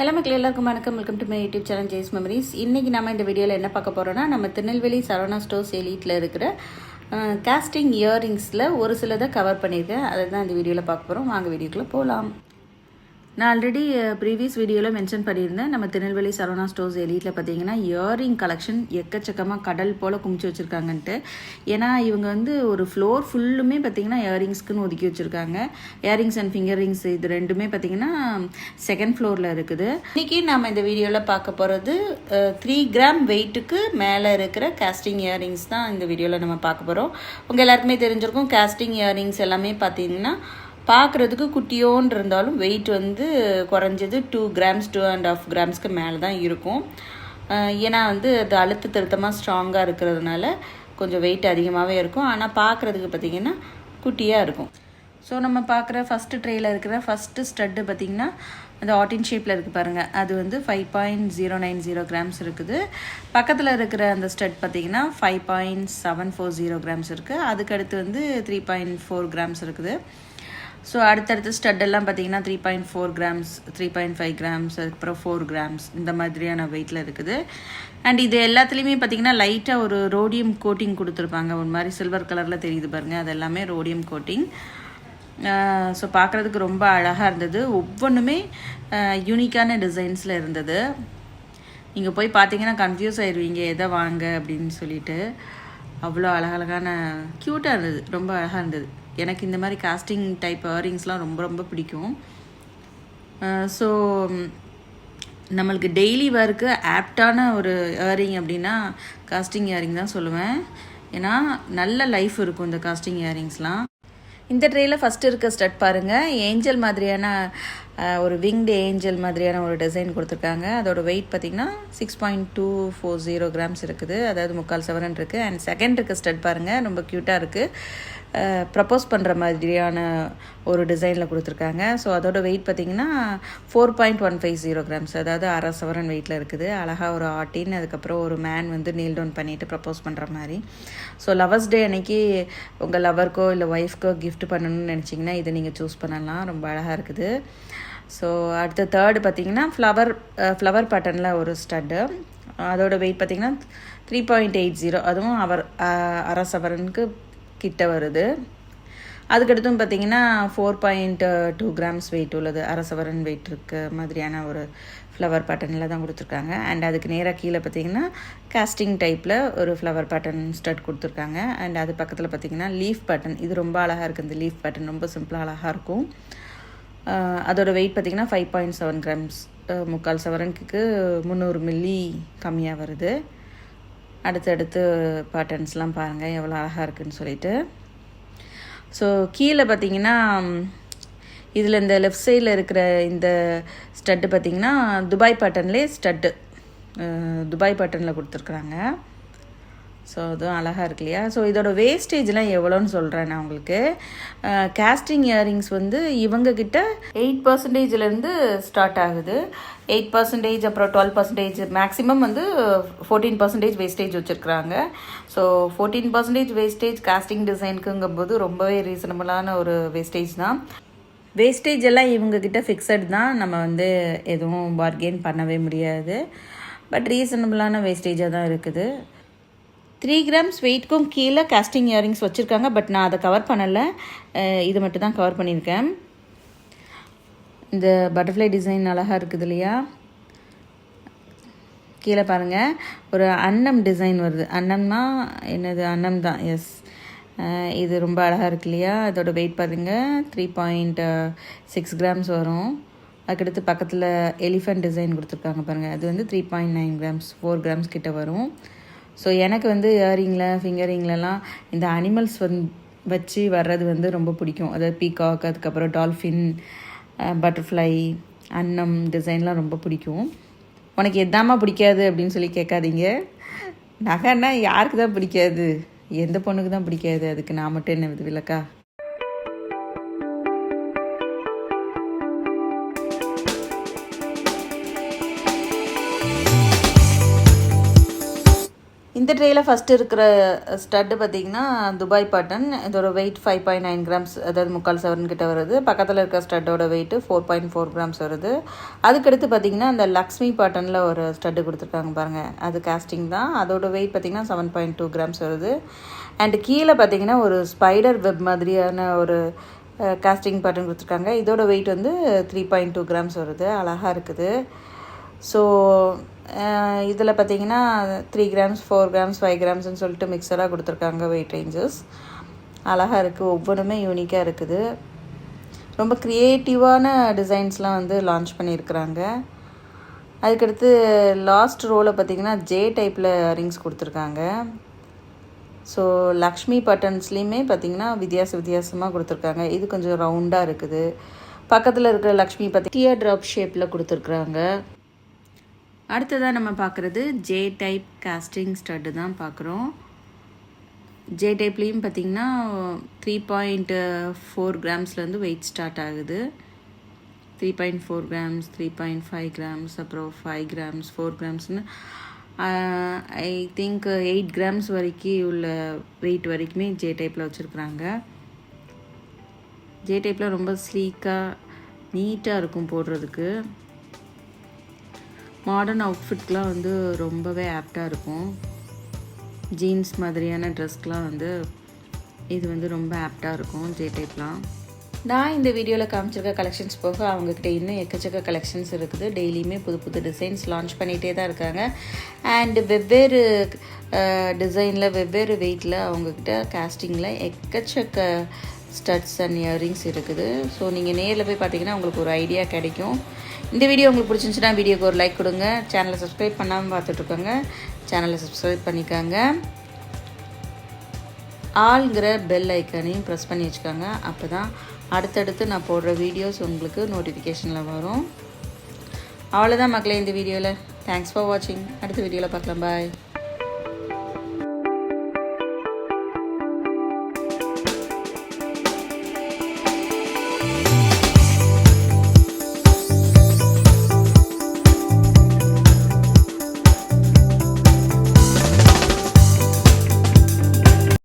Hello மக்கள் எல்லாருக்கும் வணக்கம். Welcome to my YouTube channel Jai's memories. இன்றைக்கி நம்ம இந்த வீடியோவில் என்ன பார்க்க போகிறோன்னா, நம்ம திருநெல்வேலி சரவணா ஸ்டோர்ஸ் எலீட்டில் இருக்கிற காஸ்டிங் இயரிங்ஸில் ஒரு சிலதை கவர் பண்ணியிருக்கேன். அதை தான் இந்த வீடியோவில் பார்க்க போகிறோம். வாங்க வீடியோக்குள்ளே போகலாம். நான் ஆல்ரெடி ப்ரீவியஸ் வீடியோவில் மென்ஷன் பண்ணியிருந்தேன். நம்ம திருநெல்வேலி சரவணா ஸ்டோர்ஸ் எலீட்டில் பார்த்தீங்கன்னா இயரிங் கலெக்ஷன் எக்கச்சக்கமாக கடல் போல் குமிச்சு வச்சுருக்காங்கன்ட்டு. ஏன்னா இவங்க வந்து ஒரு ஃப்ளோர் ஃபுல்லுமே பார்த்தீங்கன்னா இயரிங்ஸ்க்குன்னு ஒதுக்கி வச்சுருக்காங்க. இயரிங்ஸ் அண்ட் ஃபிங்கர் ரிங்ஸ் இது ரெண்டுமே பார்த்தீங்கன்னா செகண்ட் ஃப்ளோரில் இருக்குது. இன்றைக்கி நம்ம இந்த வீடியோவில் பார்க்க போகிறது 3 கிராம் வெயிட்டுக்கு மேலே இருக்கிற காஸ்டிங் இயரிங்ஸ் தான் இந்த வீடியோவில் நம்ம பார்க்க போகிறோம். உங்கள் எல்லாருக்குமே தெரிஞ்சிருக்கும், காஸ்டிங் இயரிங்ஸ் எல்லாமே பார்த்தீங்கன்னா பார்க்குறதுக்கு குட்டியோன்னு இருந்தாலும் வெயிட் வந்து குறைஞ்சது 2 கிராம்ஸ் 2.5 கிராம்ஸ்க்கு மேலே தான் இருக்கும். ஏன்னா வந்து அது அழுத்த திருத்தமாக ஸ்ட்ராங்காக இருக்கிறதுனால கொஞ்சம் வெயிட் அதிகமாகவே இருக்கும். ஆனால் பார்க்குறதுக்கு பார்த்திங்கன்னா குட்டியாக இருக்கும். ஸோ நம்ம பார்க்குற ஃபஸ்ட்டு ட்ரேயில் இருக்கிற ஃபஸ்ட்டு ஸ்டட்டு பார்த்திங்கன்னா அந்த ஆட்டின் ஷேப்பில் இருக்குது பாருங்கள். அது வந்து 5.090 கிராம்ஸ் இருக்குது. பக்கத்தில் இருக்கிற அந்த ஸ்டட் பார்த்திங்கன்னா 5.740 கிராம்ஸ் இருக்குது. அதுக்கடுத்து வந்து 3.4 கிராம்ஸ் இருக்குது. ஸோ அடுத்தடுத்து ஸ்டட்டெல்லாம் பார்த்தீங்கன்னா 3.4 கிராம்ஸ் 3.5 கிராம்ஸ் அதுக்கப்புறம் 4 கிராம்ஸ் இந்த மாதிரியான வெயிட்டில் இருக்குது. அண்ட் இது எல்லாத்துலேயுமே பார்த்தீங்கன்னா லைட்டாக ஒரு ரோடியம் கோட்டிங் கொடுத்துருப்பாங்க. ஒரு மாதிரி சில்வர் கலரில் தெரியுது பாருங்கள். அது எல்லாமே ரோடியம் கோட்டிங். ஸோ பார்க்குறதுக்கு ரொம்ப அழகாக இருந்தது. ஒவ்வொன்றுமே யூனிக்கான டிசைன்ஸில் இருந்தது. நீங்கள் போய் பார்த்தீங்கன்னா கன்ஃபியூஸ் ஆயிடுவீங்க எதை வாங்க அப்படின்னு சொல்லிட்டு. அவ்வளோ அழகழகான க்யூட்டாக இருந்தது, ரொம்ப அழகாக இருந்தது. எனக்கு இந்த மாதிரி காஸ்டிங் டைப் இயரிங்ஸ்லாம் ரொம்ப ரொம்ப பிடிக்கும். ஸோ நம்மளுக்கு டெய்லி வேர்க்கு ஆப்டான ஒரு இயரிங் அப்படின்னா காஸ்டிங் இயரிங் தான் சொல்லுவேன். ஏன்னா நல்ல லைஃப் இருக்கும் இந்த காஸ்டிங் இயரிங்ஸ்லாம். இந்த ட்ரேயில் ஃபஸ்ட்டு இருக்க ஸ்டட் பாருங்கள். ஏஞ்சல் மாதிரியான ஒரு விங்டு ஏஞ்சல் மாதிரியான ஒரு டிசைன் கொடுத்துருக்காங்க. அதோட வெயிட் பார்த்திங்கன்னா 6.240 கிராம்ஸ் இருக்குது. அதாவது 3/4 சவரன் இருக்குது. அண்ட் செகண்ட் இருக்க ஸ்டட் பாருங்கள், ரொம்ப க்யூட்டாக இருக்குது. ப்ரப்போஸ் பண்ணுற மாதிரியான ஒரு டிசைனில் கொடுத்துருக்காங்க. ஸோ அதோட வெயிட் பார்த்திங்கன்னா 4.150 கிராம்ஸ், அதாவது 1/2 சவரன் வெயிட்டில் இருக்குது. அழகாக ஒரு ஆட்டின், அதுக்கப்புறம் ஒரு மேன் வந்து நீல் டவுன் பண்ணிவிட்டு ப்ரப்போஸ் பண்ணுற மாதிரி. ஸோ லவர்ஸ் டே அன்னைக்கு உங்கள் லவருக்கோ இல்லை ஒய்ஃப்க்கோ கிஃப்ட் பண்ணணும்னு நினச்சிங்கன்னா இதை நீங்கள் சூஸ் பண்ணலாம். ரொம்ப அழகாக இருக்குது. ஸோ அடுத்த தேர்டு பார்த்திங்கன்னா ஃப்ளவர் பேட்டர்னில் ஒரு ஸ்டட்டு. அதோட வெயிட் பார்த்திங்கன்னா 3.80, அதுவும் 1/2 சவரனுக்கு கிட்ட வருது. அதுக்கடுத்தும் பார்த்திங்கன்னா 4.2 கிராம்ஸ் வெயிட் உள்ளது, 1/2 சவரன் வெயிட் இருக்க மாதிரியான ஒரு ஃப்ளவர் பேட்டர்னில் தான் கொடுத்துருக்காங்க. அண்ட் அதுக்கு நேராக கீழே பார்த்திங்கன்னா காஸ்டிங் டைப்பில் ஒரு ஃப்ளவர் பேட்டர்ன் ஸ்டட் கொடுத்துருக்காங்க. அண்ட் அது பக்கத்தில் பார்த்திங்கன்னா லீஃப் பேட்டர்ன். இது ரொம்ப அழகாக இருக்குது. இந்த லீஃப் பேட்டர்ன் ரொம்ப சிம்பிளாக அழகாக இருக்கும். அதோட வெயிட் பார்த்திங்கன்னா 5.7 கிராம்ஸ், 3/4 சவரனுக்கு 300 மில்லி கம்மியாக வருது. அடுத்தடுத்து பேட்டர்ன்ஸ்லாம் பாருங்கள் எவ்வளோ அழகாக இருக்குதுன்னு சொல்லிட்டு. ஸோ கீழே பார்த்திங்கன்னா இதில் இந்த லெஃப்ட் சைடில் இருக்கிற இந்த ஸ்டட்டு பார்த்திங்கன்னா துபாய் பேட்டர்ன்லேயே ஸ்டட்டு துபாய் பேட்டர்னில் கொடுத்துருக்குறாங்க. ஸோ அதுவும் அழகாக இருக்கு இல்லையா. ஸோ இதோட வேஸ்டேஜ்லாம் எவ்வளோன்னு சொல்கிறேன் நான் உங்களுக்கு. காஸ்டிங் இயரிங்ஸ் வந்து இவங்கக்கிட்ட 8% ஸ்டார்ட் ஆகுது. 8%, அப்புறம் 12%, மேக்ஸிமம் வந்து 14% வேஸ்டேஜ் வச்சுருக்குறாங்க. ஸோ 14% வேஸ்டேஜ் காஸ்டிங் டிசைனுக்குங்கும்போது ரொம்பவே ரீசனபிளான ஒரு வேஸ்டேஜ் தான். வேஸ்டேஜ் எல்லாம் இவங்கக்கிட்ட ஃபிக்ஸட் தான். நம்ம வந்து எதுவும் பார்கெயின் பண்ணவே முடியாது. பட் ரீசனபிளான வேஸ்டேஜாக தான் இருக்குது. 3 கிராம்ஸ் வெயிட்க்கும் கீழே காஸ்டிங் இயரிங்ஸ் வச்சுருக்காங்க. பட் நான் அதை கவர் பண்ணலை, இது மட்டும் தான் கவர் பண்ணியிருக்கேன். இந்த பட்டர்ஃப்ளை டிசைன் அழகாக இருக்குது இல்லையா. கீழே பாருங்கள் ஒரு அன்னம் டிசைன் வருது. அன்னம்னா என்னது? அன்னம் தான், எஸ். இது ரொம்ப அழகாக இருக்கு இல்லையா. இதோட வெயிட் பாருங்கள் 3.6 கிராம்ஸ் வரும். அதுக்கடுத்து பக்கத்தில் எலிஃபண்ட் டிசைன் கொடுத்துருக்காங்க பாருங்கள். அது வந்து 3.9 கிராம்ஸ், 4 கிராம்ஸ் கிட்ட வரும். ஸோ எனக்கு வந்து இயரிங்கில் ஃபிங்கரிங்லலாம் இந்த அனிமல்ஸ் வச்சு வர்றது வந்து ரொம்ப பிடிக்கும். அதாவது பீகாக், அதுக்கப்புறம் டால்ஃபின், பட்டர்ஃப்ளை, அன்னம் டிசைன்லாம் ரொம்ப பிடிக்கும். உனக்கு எதாம்மா பிடிக்காது அப்படின்னு சொல்லி கேட்காதீங்க. நகைன்னா யாருக்கு தான் பிடிக்காது? எந்த பொண்ணுக்கு தான் பிடிக்காது? அதுக்கு நான் மட்டும் என்ன விலக்கா? இந்த ட்ரேயில் ஃபஸ்ட்டு இருக்கிற ஸ்டட்டு பார்த்திங்கன்னா துபாய் பட்டன். இதோட வெயிட் 5.9 கிராம்ஸ், அதாவது 3/4 சவரன் கிட்ட வருது. பக்கத்தில் இருக்கிற ஸ்டட்டோட வெயிட்டு 4.4 கிராம்ஸ் வருது. அதுக்கடுத்து பார்த்திங்கன்னா அந்த லக்ஷ்மி பட்டனில் ஒரு ஸ்டட்டு கொடுத்துருக்காங்க பாருங்கள், அது காஸ்டிங் தான். அதோட வெயிட் பார்த்திங்கன்னா 7.2 கிராம்ஸ் வருது. அண்டு கீழே பார்த்திங்கன்னா ஒரு ஸ்பைடர் வெப் மாதிரியான ஒரு காஸ்டிங் பட்டன் கொடுத்துருக்காங்க. இதோட வெயிட் வந்து 3.2 கிராம்ஸ் வருது. அழகாக இருக்குது. ஸோ இதில் பார்த்திங்கன்னா 3 கிராம்ஸ், 4 கிராம்ஸ், 5 கிராம்ஸ்ன்னு சொல்லிட்டு மிக்சராக கொடுத்துருக்காங்க வெயிட் ரேஞ்சஸ். அழகாக இருக்குது, ஒவ்வொன்றுமே யூனிக்காக இருக்குது. ரொம்ப க்ரியேட்டிவான டிசைன்ஸ்லாம் வந்து லான்ச் பண்ணியிருக்கிறாங்க. அதுக்கடுத்து லாஸ்ட் ரோவில் பார்த்திங்கன்னா ஜே டைப்பில் ரிங்ஸ் கொடுத்துருக்காங்க. ஸோ லக்ஷ்மி பட்டன்ஸ்லேயுமே பார்த்திங்கன்னா வித்தியாசமாக கொடுத்துருக்காங்க. இது கொஞ்சம் ரவுண்டாக இருக்குது. பக்கத்தில் இருக்கிற லக்ஷ்மி டியர் ட்ராப் ஷேப்பில் கொடுத்துருக்குறாங்க. அடுத்ததாக நம்ம பார்க்குறது ஜே டைப் காஸ்டிங் ஸ்டட்டு தான் பார்க்குறோம். ஜே டைப்லேயும் பார்த்திங்கன்னா 3.4 கிராம்ஸ்லேருந்து வெயிட் ஸ்டார்ட் ஆகுது. 3.4 கிராம்ஸ், 3.5 கிராம்ஸ், அப்புறம் 5 கிராம்ஸ், 4 கிராம்ஸ்னு ஐ திங்க் 8 கிராம்ஸ் வரைக்கும் உள்ள வெயிட் வரைக்குமே ஜே டைப்பில் வச்சுருக்குறாங்க. ஜே டைப்பில் ரொம்ப ஸ்லீக்காக நீட்டாக இருக்கும் போடுறதுக்கு. மாடர்ன் அவுட்ஃபிட்லாம் வந்து ரொம்பவே ஆப்டாக இருக்கும். ஜீன்ஸ் மாதிரியான ட்ரெஸ்க்கெலாம் வந்து இது வந்து ரொம்ப ஆப்டாக இருக்கும் ஜே டைப்லாம். நான் இந்த வீடியோவில் காமிச்சிருக்க கலெக்ஷன்ஸ் போக அவங்கக்கிட்ட இன்னும் எக்கச்சக்க கலெக்ஷன்ஸ் இருக்குது. டெய்லியுமே புது டிசைன்ஸ் லான்ச் பண்ணிகிட்டே தான் இருக்காங்க. அண்டு வெவ்வேறு டிசைனில் வெவ்வேறு வெயிட்டில் அவங்கக்கிட்ட காஸ்டிங்கில் எக்கச்சக்க ஸ்டட்ஸ் அண்ட் இயரிங்ஸ் இருக்குது. ஸோ நீங்கள் நேரில் போய் பார்த்தீங்கன்னா உங்களுக்கு ஒரு ஐடியா கிடைக்கும். இந்த வீடியோ உங்களுக்கு பிடிச்சிருந்துச்சுன்னா வீடியோக்கு ஒரு லைக் கொடுங்க. சேனலை சப்ஸ்கிரைப் பண்ணாமல் பார்த்துட்ருக்கோங்க, சேனலை சப்ஸ்கிரைப் பண்ணிக்கோங்க. ஆளுங்கிற பெல் ஐக்கானையும் ப்ரெஸ் பண்ணி வச்சுக்கோங்க. அப்போ தான் அடுத்தடுத்து நான் போடுற வீடியோஸ் உங்களுக்கு நோட்டிஃபிகேஷனில் வரும். அவ்வளோதான் மக்களே இந்த வீடியோவில். தேங்க்ஸ் ஃபார் வாட்சிங். அடுத்த வீடியோவில் பார்க்கலாம். பாய்.